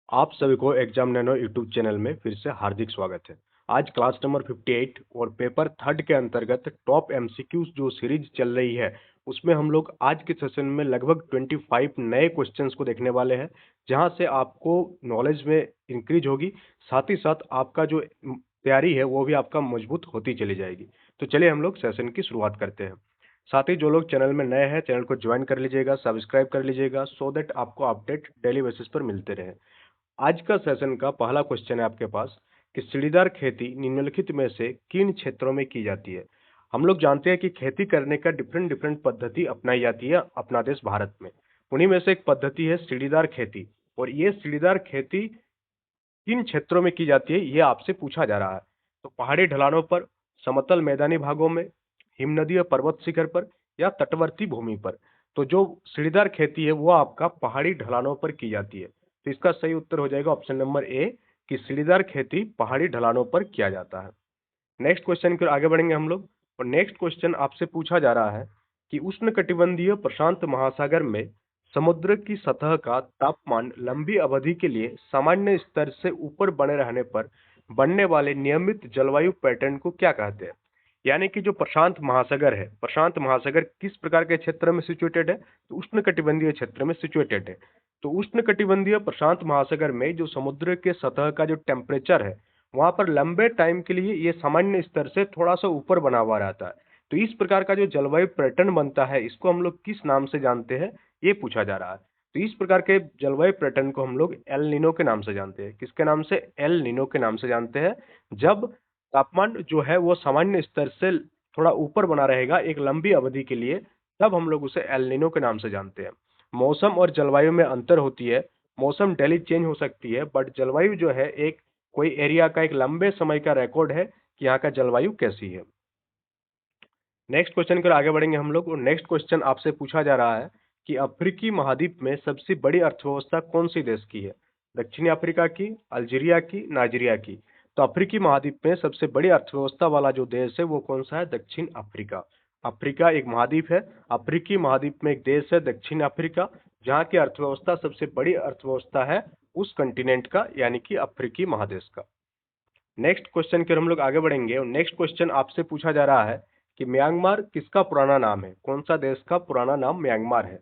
आप सभी को एग्जाम नैनो यूट्यूब चैनल में फिर से हार्दिक स्वागत है। आज क्लास नंबर 58 और पेपर थर्ड के अंतर्गत टॉप एमसीक्यूज जो सीरीज चल रही है उसमें हम लोग आज के सेशन में लगभग 25 नए क्वेश्चंस को देखने वाले हैं, जहां से आपको नॉलेज में इंक्रीज होगी, साथ ही साथ आपका जो तैयारी है वो भी आपका मजबूत होती चली जाएगी। तो चलिए हम लोग सेशन की शुरुआत करते हैं। साथ ही जो लोग चैनल में नए हैं चैनल को ज्वाइन कर लीजिएगा, सब्सक्राइब कर लीजिएगा, सो दैट आपको अपडेट डेली बेसिस पर मिलते रहे। आज का सेशन का पहला क्वेश्चन है आपके पास कि सीढ़ीदार खेती निम्नलिखित में से किन क्षेत्रों में की जाती है। हम लोग जानते हैं कि खेती करने का डिफरेंट डिफरेंट पद्धति अपनाई जाती है अपना देश भारत में। उन्हीं में से एक पद्धति है सीढ़ीदार खेती, और ये सीढ़ीदार खेती किन क्षेत्रों में की जाती है ये आपसे पूछा जा रहा है। तो पहाड़ी ढलानों पर, समतल मैदानी भागों में, हिमनदीय पर्वत शिखर पर, या तटवर्ती भूमि पर। तो जो सीढ़ीदार खेती है वो आपका पहाड़ी ढलानों पर की जाती है। तो इसका सही उत्तर हो जाएगा ऑप्शन नंबर ए कि सीढ़ीदार खेती पहाड़ी ढलानों पर किया जाता है। नेक्स्ट क्वेश्चन की ओर आगे बढ़ेंगे हम लोग, और नेक्स्ट क्वेश्चन आपसे पूछा जा रहा है कि उष्णकटिबंधीय प्रशांत महासागर में समुद्र की सतह का तापमान लंबी अवधि के लिए सामान्य स्तर से ऊपर बने रहने पर बनने वाले नियमित जलवायु पैटर्न को क्या कहते हैं। यानी कि जो प्रशांत महासागर है, प्रशांत महासागर किस प्रकार के क्षेत्र में सिचुएटेड है, तो उष्णकटिबंधीय क्षेत्र में सिचुएटेड है। तो उष्णकटिबंधीय प्रशांत महासागर में जो समुद्र के सतह का जो टेम्परेचर है वहां पर लंबे टाइम के लिए ये सामान्य स्तर से थोड़ा सा ऊपर बना हुआ रहता है। तो इस प्रकार का जो जलवायु पैटर्न बनता है इसको हम लोग किस नाम से जानते हैं, ये पूछा जा रहा है। तो इस प्रकार के जलवायु पैटर्न को हम लोग एल नीनो के नाम से जानते हैं। किसके नाम से? एल नीनो के नाम से जानते हैं। जब तापमान जो है वो सामान्य स्तर से थोड़ा ऊपर बना रहेगा एक लंबी अवधि के लिए, तब हम लोग उसे एल नीनो के नाम से जानते हैं। मौसम और जलवायु में अंतर होती है। मौसम डेली चेंज हो सकती है, बट जलवायु जो है एक कोई एरिया का एक लंबे समय का रिकॉर्ड है कि यहाँ का जलवायु कैसी है। नेक्स्ट क्वेश्चन की ओर आगे बढ़ेंगे हम लोग, और नेक्स्ट क्वेश्चन आपसे पूछा जा रहा है कि अफ्रीकी महाद्वीप में सबसे बड़ी अर्थव्यवस्था कौन सी देश की है? दक्षिणी अफ्रीका की, अल्जीरिया की, नाइजीरिया की। तो अफ्रीकी महाद्वीप में सबसे बड़ी अर्थव्यवस्था वाला जो देश है वो कौन सा है? दक्षिण अफ्रीका। अफ्रीका एक महाद्वीप है, अफ्रीकी महाद्वीप में एक देश है दक्षिण अफ्रीका, जहाँ की अर्थव्यवस्था सबसे बड़ी अर्थव्यवस्था है उस कंटिनेंट का, यानी कि अफ्रीकी महादेश का। नेक्स्ट क्वेश्चन की ओर हम लोग आगे बढ़ेंगे, और नेक्स्ट क्वेश्चन आपसे पूछा जा रहा है कि म्यांमार किसका पुराना नाम है? कौन सा देश का पुराना नाम म्यांमार है?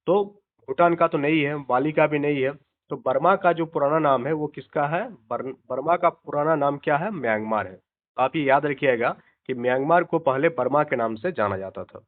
तो भूटान का तो नहीं है, माली का भी नहीं है, तो बर्मा का जो पुराना नाम है वो किसका है? बर्मा का पुराना नाम क्या है? म्यांमार है। तो आप ये याद रखिएगा कि म्यांमार को पहले बर्मा के नाम से जाना जाता था।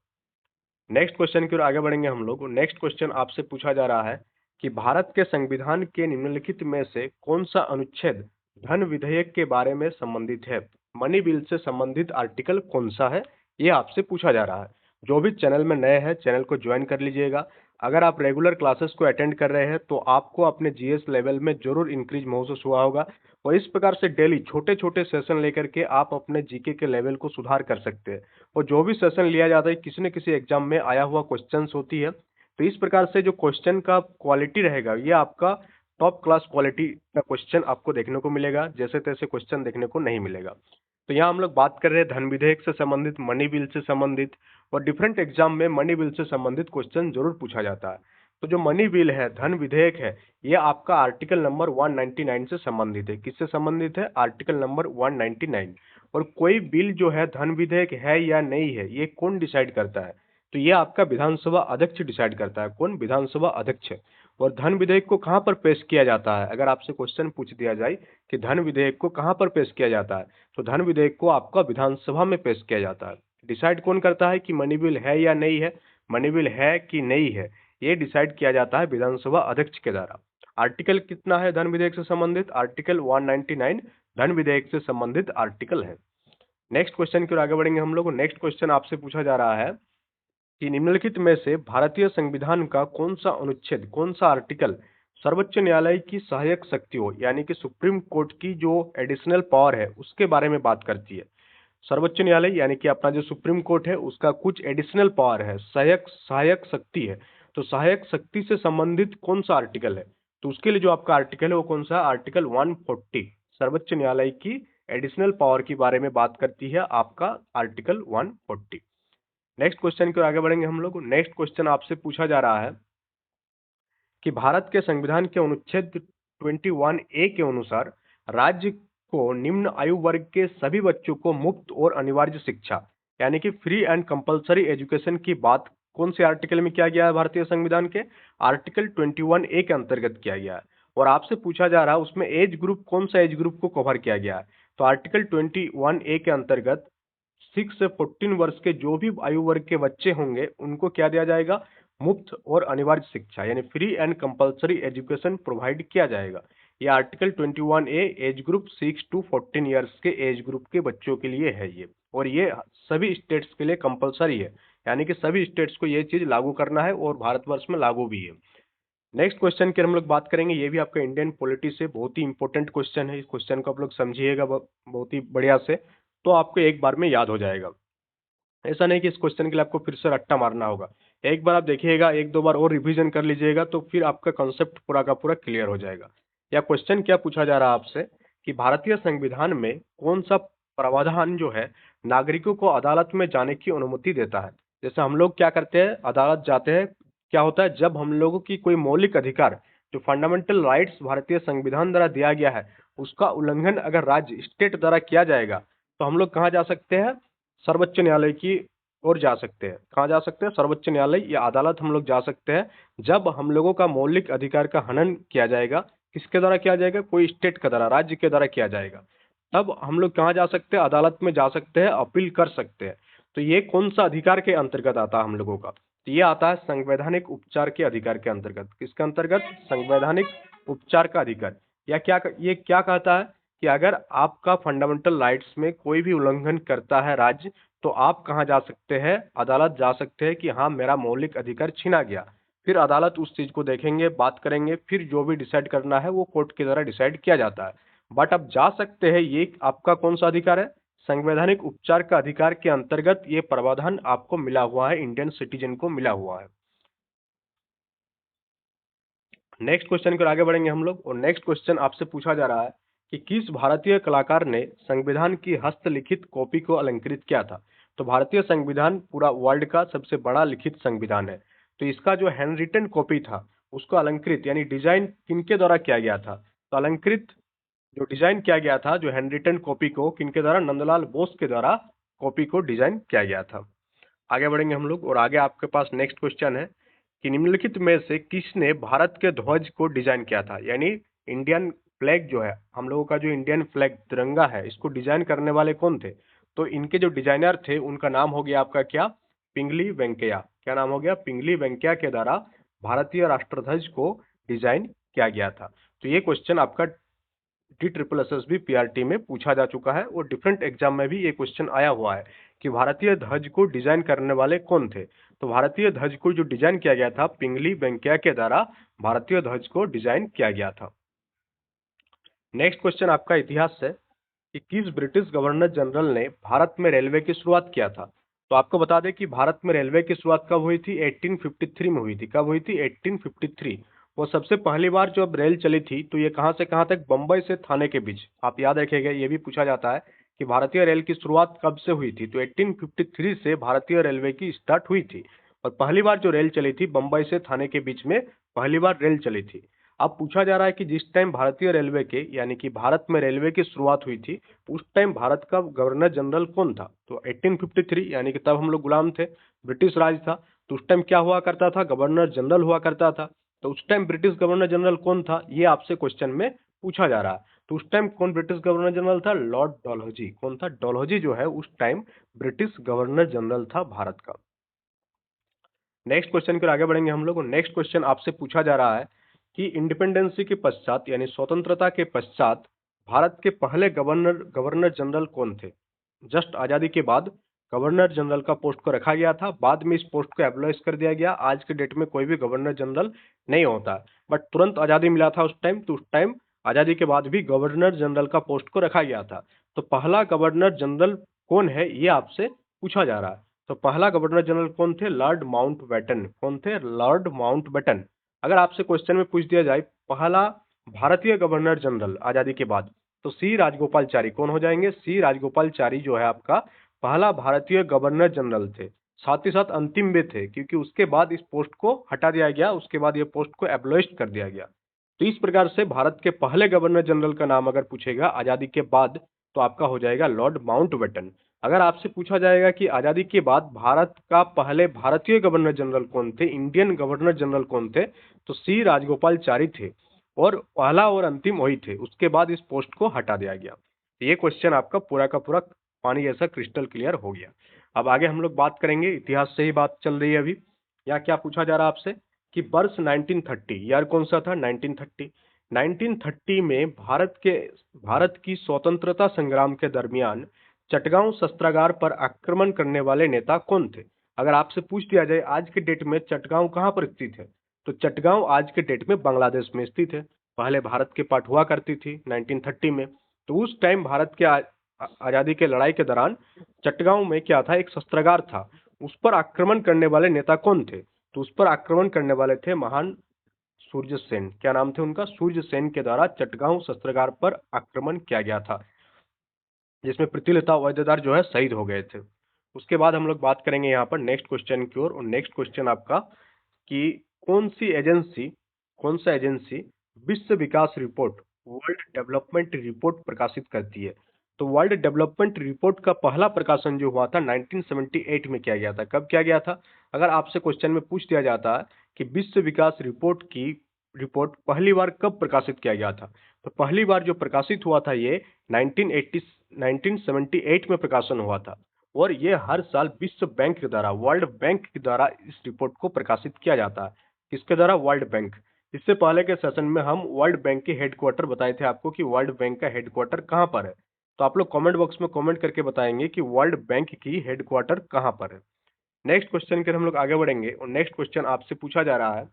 नेक्स्ट क्वेश्चन की ओर आगे बढ़ेंगे हम लोग, नेक्स्ट क्वेश्चन आपसे पूछा जा रहा है कि भारत के संविधान के निम्नलिखित में से कौन सा अनुच्छेद धन विधेयक के बारे में संबंधित है? मनी बिल से संबंधित आर्टिकल कौन सा है, ये आपसे पूछा जा रहा है। जो भी चैनल में नए हैं चैनल को ज्वाइन कर लीजिएगा। अगर आप रेगुलर क्लासेस को अटेंड कर रहे हैं तो आपको अपने जीएस लेवल में जरूर इंक्रीज महसूस हुआ होगा, और इस प्रकार से डेली छोटे छोटे सेशन लेकर के आप अपने जीके के लेवल को सुधार कर सकते हैं। और जो भी सेशन लिया जाता है किसी न किसी एग्जाम में आया हुआ क्वेश्चंस होती है, तो इस प्रकार से जो क्वेश्चन का क्वालिटी रहेगा ये आपका टॉप क्लास क्वालिटी का क्वेश्चन आपको देखने को मिलेगा, जैसे तैसे क्वेश्चन देखने को नहीं मिलेगा। तो यहाँ हम लोग बात कर रहे हैं धन विधेयक से संबंधित, मनी बिल से संबंधित, और डिफरेंट एग्जाम में मनी बिल से संबंधित क्वेश्चन जरूर पूछा जाता है। तो जो मनी बिल है, धन विधेयक है, ये आपका आर्टिकल नंबर 199 से संबंधित है। किससे संबंधित है? Article number 199। और कोई बिल जो है धन विधेयक है या नहीं है ये कौन डिसाइड करता है? तो ये आपका विधानसभा अध्यक्ष डिसाइड करता है। कौन? विधानसभा अध्यक्ष। और धन विधेयक को कहाँ पर पेश किया जाता है? अगर आपसे क्वेश्चन पूछ दिया जाए कि धन विधेयक को कहाँ पर पेश किया जाता है, तो धन विधेयक को आपका विधानसभा में पेश किया जाता है। डिसाइड कौन करता है कि मनी बिल है या नहीं है, मनी बिल है कि नहीं है, ये डिसाइड किया जाता है विधानसभा अध्यक्ष के द्वारा। आर्टिकल कितना है धन विधेयक से संबंधित? आर्टिकल 199 धन विधेयक से संबंधित आर्टिकल है। नेक्स्ट क्वेश्चन की ओर आगे बढ़ेंगे हम लोग। नेक्स्ट क्वेश्चन आपसे पूछा जा रहा है कि निम्नलिखित में से भारतीय संविधान का कौन सा अनुच्छेद, कौन सा आर्टिकल सर्वोच्च न्यायालय की सहायक शक्तियों यानी कि सुप्रीम कोर्ट की जो एडिशनल पावर है उसके बारे में बात करती है? सर्वोच्च न्यायालय यानी कि अपना जो सुप्रीम कोर्ट है उसका कुछ एडिशनल पावर है, सहायक सहायक शक्ति है। तो सहायक शक्ति से संबंधित कौन सा आर्टिकल है? तो उसके लिए जो आपका आर्टिकल है वो कौन सा? आर्टिकल 140 सर्वोच्च न्यायालय की एडिशनल पावर के बारे में बात करती है आपका आर्टिकल 140। नेक्स्ट क्वेश्चन की ओर आगे बढ़ेंगे हम लोग। नेक्स्ट क्वेश्चन आपसे पूछा जा रहा है कि भारत के संविधान के अनुच्छेद 21A के अनुसार राज्य को निम्न आयु वर्ग के सभी बच्चों को मुफ्त और अनिवार्य शिक्षा यानी कि फ्री एंड कंपलसरी एजुकेशन की बात कौन से आर्टिकल में किया गया है भारतीय संविधान के? आर्टिकल 21A के अंतर्गत किया गया है। और आपसे पूछा जा रहा है उसमें एज ग्रुप कौन सा एज ग्रुप को कवर किया गया है? तो आर्टिकल 21A के अंतर्गत 6 से 14 वर्ष के जो भी आयु वर्ग के बच्चे होंगे उनको क्या दिया जाएगा? मुफ्त और अनिवार्य शिक्षा यानी free and compulsory education provide किया जाएगा। ये article 21A age group 6 to 14 years के एज ग्रुप के बच्चों के लिए है ये, और ये सभी स्टेट्स के लिए कंपलसरी है, यानी कि सभी स्टेट्स को ये चीज लागू करना है और भारतवर्ष में लागू भी है। नेक्स्ट क्वेश्चन की हम लोग बात करेंगे। ये भी आपका इंडियन पॉलिटी से बहुत ही इंपॉर्टेंट क्वेश्चन है। इस क्वेश्चन को आप लोग समझिएगा बहुत ही बढ़िया से, तो आपको एक बार में याद हो जाएगा। ऐसा नहीं कि इस क्वेश्चन के लिए आपको फिर से रट्टा मारना होगा। एक बार आप देखिएगा, एक दो बार और रिवीजन कर लीजिएगा तो फिर आपका कॉन्सेप्ट पूरा का पूरा क्लियर हो जाएगा। या क्वेश्चन क्या पूछा जा रहा है आपसे कि भारतीय संविधान में कौन सा प्रावधान जो है नागरिकों को अदालत में जाने की अनुमति देता है? जैसे हम लोग क्या करते हैं, अदालत जाते हैं, क्या होता है जब हम लोगों की कोई मौलिक अधिकार जो फंडामेंटल राइट्स भारतीय संविधान द्वारा दिया गया है उसका उल्लंघन अगर राज्य स्टेट द्वारा किया जाएगा तो हम लोग कहाँ जा सकते हैं? सर्वोच्च न्यायालय की ओर जा सकते हैं। कहाँ जा सकते हैं? सर्वोच्च न्यायालय या अदालत हम लोग जा सकते हैं जब हम लोगों का मौलिक अधिकार का हनन किया जाएगा। किसके द्वारा किया जाएगा? कोई स्टेट के द्वारा, राज्य के द्वारा किया जाएगा। तब हम लोग कहाँ जा सकते हैं? अदालत में जा सकते हैं, अपील कर सकते हैं। तो ये कौन सा अधिकार के अंतर्गत आता है हम लोगों का? तो ये आता है संवैधानिक उपचार के अधिकार के अंतर्गत। किसके अंतर्गत? संवैधानिक उपचार का अधिकार। या क्या ये क्या कहता है कि अगर आपका फंडामेंटल राइट्स में कोई भी उल्लंघन करता है राज्य, तो आप कहाँ जा सकते हैं? अदालत जा सकते हैं कि हाँ मेरा मौलिक अधिकार छीना गया। फिर अदालत उस चीज को देखेंगे, बात करेंगे, फिर जो भी डिसाइड करना है वो कोर्ट के द्वारा डिसाइड किया जाता है। बट अब जा सकते हैं, ये आपका कौन सा अधिकार है? संवैधानिक उपचार का अधिकार के अंतर्गत ये प्रावधान आपको मिला हुआ है, इंडियन सिटीजन को मिला हुआ है। नेक्स्ट क्वेश्चन की ओर आगे बढ़ेंगे हम लोग, और नेक्स्ट क्वेश्चन आपसे पूछा जा रहा है कि किस भारतीय कलाकार ने संविधान की हस्तलिखित कॉपी को अलंकृत किया था? तो भारतीय संविधान पूरा वर्ल्ड का सबसे बड़ा लिखित संविधान है, तो इसका जो हैंड रिटन कॉपी था उसको अलंकृत यानी डिजाइन किनके द्वारा किया गया था? तो अलंकृत जो डिजाइन किया गया था, जो हैंड रिटन कॉपी को किनके द्वारा? नंदलाल बोस के द्वारा कॉपी को डिजाइन किया गया था। आगे बढ़ेंगे हम लोग, और आगे आपके पास नेक्स्ट क्वेश्चन है कि निम्नलिखित में से किसने भारत के ध्वज को डिजाइन किया था? यानी इंडियन फ्लैग जो है, हम लोगों का जो इंडियन फ्लैग तिरंगा है, इसको डिजाइन करने वाले कौन थे? तो इनके जो डिजाइनर थे उनका नाम हो गया आपका क्या? पिंगली वेंकैया। क्या नाम हो गया? पिंगली वेंकैया के द्वारा भारतीय राष्ट्रध्वज को डिजाइन किया गया था। तो ये क्वेश्चन आपका DSSB PRT में पूछा जा चुका है, और डिफरेंट एग्जाम में भी ये क्वेश्चन आया हुआ है कि भारतीय ध्वज को डिजाइन करने वाले कौन थे? तो भारतीय ध्वज को जो डिजाइन किया गया था पिंगली वेंकैया के द्वारा भारतीय ध्वज को डिजाइन किया गया था। नेक्स्ट क्वेश्चन आपका इतिहास से कि किस ब्रिटिश गवर्नर जनरल ने भारत में रेलवे की शुरुआत किया था? तो आपको बता दें कि भारत में रेलवे की शुरुआत कब हुई थी? 1853 में हुई थी। कब हुई थी? 1853। वो सबसे पहली बार जब रेल चली थी तो ये कहाँ से कहाँ तक? बम्बई से थाने के बीच। आप याद रखिएगा, ये भी पूछा जाता है कि भारतीय रेल की शुरुआत कब से हुई थी? तो 1853 से भारतीय रेलवे की स्टार्ट हुई थी, और पहली बार जो रेल चली थी बम्बई से थाने के बीच में पहली बार रेल चली थी। अब पूछा जा रहा है कि जिस टाइम भारतीय रेलवे के यानी कि भारत में रेलवे की शुरुआत हुई थी उस टाइम भारत का गवर्नर जनरल कौन था? तो 1853 यानी कि तब हम लोग गुलाम थे, ब्रिटिश राज था, तो उस टाइम क्या हुआ करता था? गवर्नर जनरल हुआ करता था। तो उस टाइम ब्रिटिश गवर्नर जनरल कौन था, ये आपसे क्वेश्चन में पूछा जा रहा है। तो उस टाइम कौन ब्रिटिश गवर्नर जनरल था? लॉर्ड डलहौजी। कौन था? डलहौजी जो है उस टाइम ब्रिटिश गवर्नर जनरल था भारत का। नेक्स्ट क्वेश्चन पर आगे बढ़ेंगे हम लोग, और नेक्स्ट क्वेश्चन आपसे पूछा जा रहा है कि इंडिपेंडेंसी के पश्चात यानी स्वतंत्रता के पश्चात भारत के पहले गवर्नर जनरल कौन थे? जस्ट आजादी के बाद गवर्नर जनरल का पोस्ट को रखा गया था, बाद में इस पोस्ट को एब्लिश कर दिया गया। आज के डेट में कोई भी गवर्नर जनरल नहीं होता, बट तुरंत आजादी मिला था उस टाइम, तो उस टाइम आजादी के बाद भी गवर्नर जनरल का पोस्ट को रखा गया था। तो पहला गवर्नर जनरल कौन है, ये आपसे पूछा जा रहा है। तो पहला गवर्नर जनरल कौन थे? Lord Mountbatten. कौन थे? Lord Mountbatten. अगर आपसे क्वेश्चन में पूछ दिया जाए पहला भारतीय गवर्नर जनरल आजादी के बाद, तो सी राजगोपालचारी कौन हो जाएंगे? सी राजगोपालचारी जो है आपका पहला भारतीय गवर्नर जनरल थे। साथ ही साथ अंतिम भी थे, क्योंकि उसके बाद इस पोस्ट को हटा दिया गया, उसके बाद ये पोस्ट को एब्लिश कर दिया गया। तो इस प्रकार से भारत के पहले गवर्नर जनरल का नाम अगर पूछेगा आजादी के बाद तो आपका हो जाएगा लॉर्ड माउंटबेटन। अगर आपसे पूछा जाएगा कि आजादी के बाद भारत का पहले भारतीय गवर्नर जनरल कौन थे, इंडियन गवर्नर जनरल कौन थे, तो सी राजगोपालचारी थे और पहला और अंतिम वही थे। उसके बाद इस पोस्ट को हटा दिया गया। ये क्वेश्चन आपका पूरा का पूरा पानी जैसा क्रिस्टल क्लियर हो गया। अब आगे हम लोग बात करेंगे, इतिहास से ही बात चल रही है अभी। यहाँ क्या पूछा जा रहा है आपसे कि वर्ष 1930 ईयर कौन सा था, 1930। 1930 में भारत की स्वतंत्रता संग्राम के दरमियान चटगांव शस्त्रागार पर आक्रमण करने वाले नेता कौन थे। अगर आपसे पूछ दिया जाए आज के डेट में चटगांव कहाँ पर स्थित है, तो चटगांव आज के डेट में बांग्लादेश में स्थित है। पहले भारत के पार्ट हुआ करती थी 1930 में। तो उस टाइम भारत के आजादी के लड़ाई के दौरान चटगांव में क्या था, एक शस्त्रागार था। उस पर आक्रमण करने वाले नेता कौन थे, तो उस पर आक्रमण करने वाले थे महान सूर्य सेन। क्या नाम थे उनका, सूर्य सेन के द्वारा चटगांव शस्त्रागार पर आक्रमण किया गया था, जिसमें प्रीतिलता वाडेदार जो है शहीद हो गए थे। उसके बाद हम लोग बात करेंगे यहाँ पर नेक्स्ट क्वेश्चन की ओर। और नेक्स्ट क्वेश्चन आपका कि कौन सा एजेंसी विश्व विकास रिपोर्ट, वर्ल्ड डेवलपमेंट रिपोर्ट प्रकाशित करती है। तो वर्ल्ड डेवलपमेंट रिपोर्ट का पहला प्रकाशन जो हुआ था 1978 में किया गया था। कब किया गया था, अगर आपसे क्वेश्चन में पूछ दिया जाता है कि विश्व विकास रिपोर्ट की रिपोर्ट पहली बार कब प्रकाशित किया गया था, तो पहली बार जो प्रकाशित हुआ था ये 1978 में प्रकाशन हुआ था। और ये हर साल विश्व बैंक के द्वारा, वर्ल्ड बैंक के द्वारा इस रिपोर्ट को प्रकाशित किया जाता है। किसके द्वारा, वर्ल्ड बैंक। इससे पहले के सेशन में हम वर्ल्ड बैंक के हेडक्वार्टर बताए थे आपको कि वर्ल्ड बैंक का हेडक्वार्टर कहाँ पर है। तो आप लोग कमेंट बॉक्स में कमेंट करके बताएंगे कि वर्ल्ड बैंक की हेडक्वार्टर कहाँ पर है। नेक्स्ट क्वेश्चन के हम लोग आगे बढ़ेंगे और नेक्स्ट क्वेश्चन आपसे पूछा जा रहा है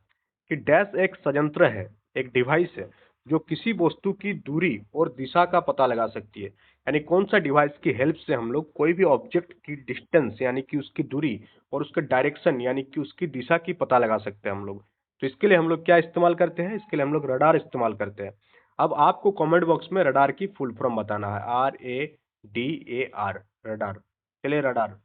कि डैश एक संयंत्र है, एक डिवाइस है जो किसी वस्तु की दूरी और दिशा का पता लगा सकती है। यानी कौन सा डिवाइस की हेल्प से हम लोग कोई भी ऑब्जेक्ट की डिस्टेंस यानी कि उसकी दूरी और उसका डायरेक्शन यानी कि उसकी दिशा की पता लगा सकते हैं हम लोग। तो इसके लिए हम लोग क्या इस्तेमाल करते हैं, इसके लिए हम लोग रडार इस्तेमाल करते हैं। अब आपको कमेंट बॉक्स में रडार की फुल फॉर्म बताना है, RADAR, रडार। चलिए रडार,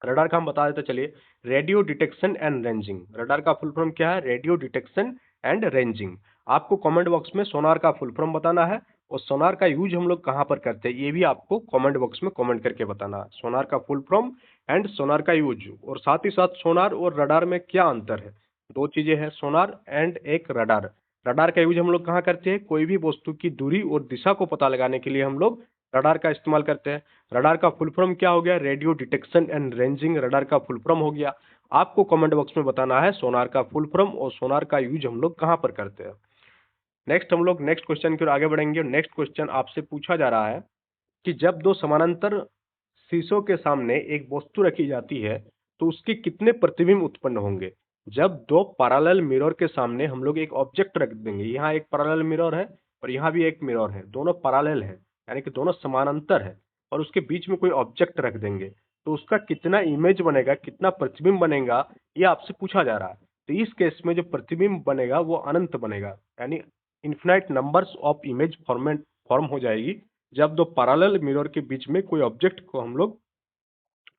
रडार का हम बता देते चलिए, radio detection and ranging. Radar का फुल फॉर्म क्या है, रेडियो डिटेक्शन एंड रेंजिंग। आपको कमेंट बॉक्स में सोनार का फुल फॉर्म बताना है और सोनार का यूज हम लोग कहां पर करते हैं ये भी आपको कमेंट बॉक्स में कमेंट करके बताना है। सोनार का फुल फॉर्म एंड सोनार का यूज, और साथ ही साथ सोनार और रडार में क्या अंतर है। दो चीजें हैं, सोनार एंड एक रडार। रडार का यूज हम लोग कहाँ करते हैं, कोई भी वस्तु की दूरी और दिशा को पता लगाने के लिए हम लोग रडार का इस्तेमाल करते हैं। रडार का फुल फॉर्म क्या हो गया, radio detection and ranging radar का फुल फॉर्म हो गया। आपको कमेंट बॉक्स में बताना है सोनार का फुल फॉर्म और सोनार का यूज हम लोग कहां पर करते हैं। नेक्स्ट हम लोग नेक्स्ट क्वेश्चन की ओर आगे बढ़ेंगे। नेक्स्ट क्वेश्चन आपसे पूछा जा रहा है कि जब दो समानांतर शीशों के सामने एक वस्तु रखी जाती है तो उसके कितने प्रतिबिंब उत्पन्न होंगे। जब दो पैरेलल मिरर के सामने हम लोग एक ऑब्जेक्ट रख देंगे, यहाँ एक पैरेलल मिरर है और यहाँ भी एक मिरर है, दोनों पैरेलल है यानी कि दोनों समानांतर है, और उसके बीच में कोई ऑब्जेक्ट रख देंगे तो उसका कितना इमेज बनेगा, कितना प्रतिबिंब बनेगा, ये आपसे पूछा जा रहा है। तो इस केस में जो प्रतिबिंब बनेगा वो अनंत बनेगा, यानी infinite numbers of image form हो जाएगी जब दो पैरेलल मिरर के बीच में कोई ऑब्जेक्ट को हम लोग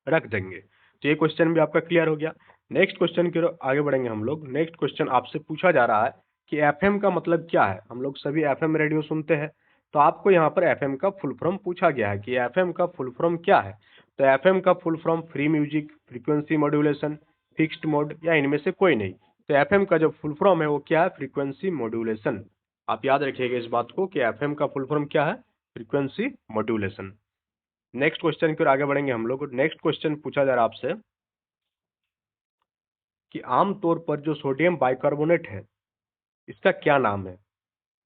रख देंगे। तो ये क्वेश्चन भी आपका क्लियर हो गया। नेक्स्ट क्वेश्चन की ओर आगे बढ़ेंगे हम लोग। नेक्स्ट क्वेश्चन आपसे पूछा जा रहा है कि एफएम का मतलब क्या है। हम लोग सभी एफएम रेडियो सुनते हैं, तो आपको यहाँ पर एफएम का फुल फॉर्म पूछा गया है कि एफएम का फुल फॉर्म क्या है। तो एफएम का full form free music, frequency modulation, fixed mode या इनमें से कोई नहीं। तो एफएम का जो फुल फॉर्म है वो क्या है, फ्रीक्वेंसी मॉड्यूलेशन। आप याद रखिएगा इस बात को कि एफएम का फुल फॉर्म क्या है, फ्रीक्वेंसी मॉड्यूलेशन। नेक्स्ट क्वेश्चन की ओर आगे बढ़ेंगे हम लोग। नेक्स्ट क्वेश्चन पूछा जा रहा है आपसे कि आमतौर पर जो सोडियम बाइकार्बोनेट है इसका क्या नाम है।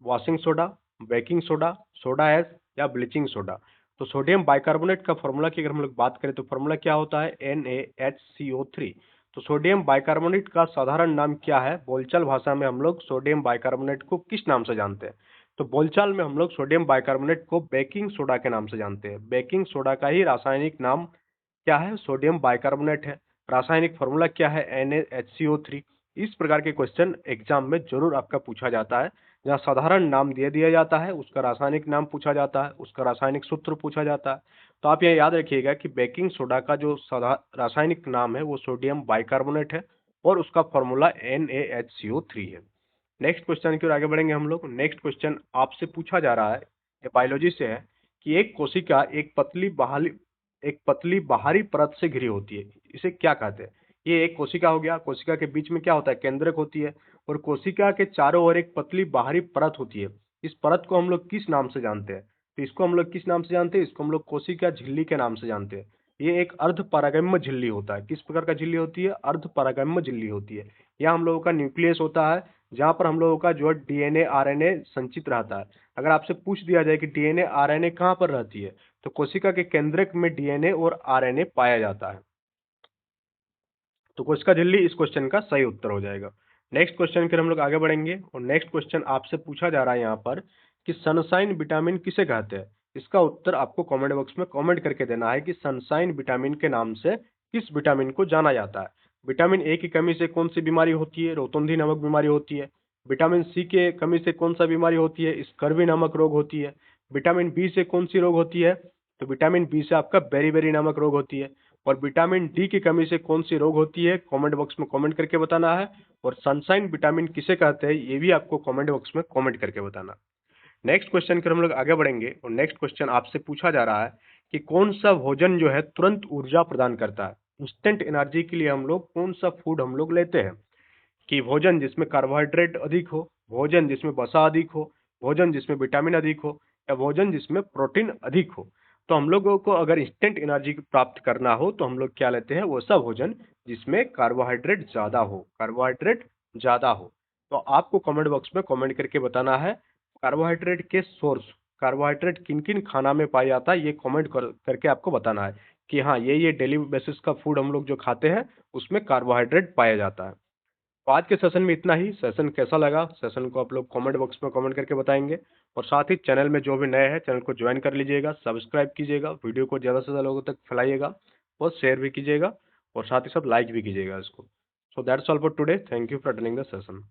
Washing soda, baking soda, soda ash या ब्लीचिंग सोडा। तो सोडियम बाइकार्बोनेट का फॉर्मूला की अगर हम लोग बात करें तो फॉर्मूला क्या होता है, NaHCO3। तो सोडियम बाइकार्बोनेट का साधारण नाम क्या है, बोलचाल भाषा में हम लोग सोडियम बाइकार्बोनेट को किस नाम से जानते हैं। तो बोलचाल में हम लोग सोडियम बाइकार्बोनेट को बेकिंग सोडा के नाम से जानते हैं। बेकिंग सोडा का ही रासायनिक नाम क्या है, सोडियम बाइकार्बोनेट है। रासायनिक फॉर्मूला क्या है, NaHCO3। इस प्रकार के क्वेश्चन एग्जाम में जरूर आपका पूछा जाता है, जहाँ साधारण नाम दे दिया जाता है, उसका रासायनिक नाम पूछा जाता है, उसका रासायनिक सूत्र पूछा जाता है। तो आप ये याद रखिएगा कि बेकिंग सोडा का जो रासायनिक नाम है वो सोडियम बाइकार्बोनेट है और उसका फॉर्मूला NaHCO3 है। नेक्स्ट क्वेश्चन की ओर आगे बढ़ेंगे हम लोग। नेक्स्ट क्वेश्चन आपसे पूछा जा रहा है, ये बायोलॉजी से है, कि एक कोशिका एक पतली बाहरी परत से घिरी होती है, इसे क्या कहते हैं? ये एक कोशिका हो गया, कोशिका के बीच में क्या होता है, केंद्रक होती है, और कोशिका के चारों ओर एक पतली बाहरी परत होती है। इस परत को हम लोग किस नाम से जानते हैं? तो इसको हम लोग किस नाम से जानते हैं? इसको हम लोग कोशिका झिल्ली के नाम से जानते हैं। ये एक अर्ध परागम्य झिल्ली होता है। किस प्रकार का झिल्ली होती है? अर्ध परागम्य झिल्ली होती है। यह हम लोगों का न्यूक्लियस होता है, जहां पर हम लोगों का जो है डीएनए आरएनए संचित रहता है। अगर आपसे पूछ दिया जाए कि डीएनए आरएनए कहां पर रहती है, तो कोशिका के केंद्रक में डीएनए और आरएनए पाया जाता है। तो कोशिका झिल्ली इस क्वेश्चन का सही उत्तर हो जाएगा। नेक्स्ट क्वेश्चन की हम लोग आगे बढ़ेंगे, और नेक्स्ट क्वेश्चन आपसे पूछा जा रहा है यहाँ पर कि सनशाइन विटामिन किसे कहते हैं? इसका उत्तर आपको कमेंट बॉक्स में कमेंट करके देना है कि सनशाइन विटामिन के नाम से किस विटामिन को जाना जाता है। विटामिन ए की कमी से कौन सी बीमारी होती है? रोतुंधी नामक बीमारी होती है। विटामिन सी के कमी से कौन सा बीमारी होती है? स्कर्वी नामक रोग होती है। विटामिन बी से कौन सी रोग होती है? तो विटामिन बी से आपका बेरी नामक रोग होती है। और विटामिन डी की कमी से कौन सी रोग होती है? कमेंट बॉक्स में कमेंट करके बताना है। और सनशाइन विटामिन किसे कहते हैं, ये भी आपको कमेंट बॉक्स में कमेंट करके बताना। नेक्स्ट क्वेश्चन की हम लोग आगे बढ़ेंगे, और नेक्स्ट क्वेश्चन आपसे पूछा जा रहा है कि कौन सा भोजन जो है तुरंत ऊर्जा प्रदान करता है? इंस्टेंट एनर्जी के लिए हम लोग कौन सा फूड हम लोग लेते हैं? कि भोजन जिसमें कार्बोहाइड्रेट अधिक हो, भोजन जिसमें वसा अधिक हो, भोजन जिसमें विटामिन अधिक हो, या भोजन जिसमें प्रोटीन अधिक हो। तो हम लोगों को अगर इंस्टेंट एनर्जी प्राप्त करना हो तो हम लोग क्या लेते हैं? वो सब भोजन जिसमें कार्बोहाइड्रेट ज्यादा हो, कार्बोहाइड्रेट ज्यादा हो। तो आपको कमेंट बॉक्स में कमेंट करके बताना है कार्बोहाइड्रेट के सोर्स, कार्बोहाइड्रेट किन किन खाना में पाया जाता है, ये करके आपको बताना है कि हाँ ये डेली बेसिस का फूड हम लोग जो खाते हैं उसमें कार्बोहाइड्रेट पाया जाता है। तो आज के सेशन में इतना ही। सेशन कैसा लगा, सेशन को आप लोग कमेंट बॉक्स में कमेंट करके बताएंगे। और साथ ही चैनल में जो भी नए हैं चैनल को ज्वाइन कर लीजिएगा, सब्सक्राइब कीजिएगा, वीडियो को ज़्यादा से ज़्यादा लोगों तक फैलाइएगा, और शेयर भी कीजिएगा, और साथ ही साथ लाइक भी कीजिएगा इसको। So that's all for today. Thank you for attending the session.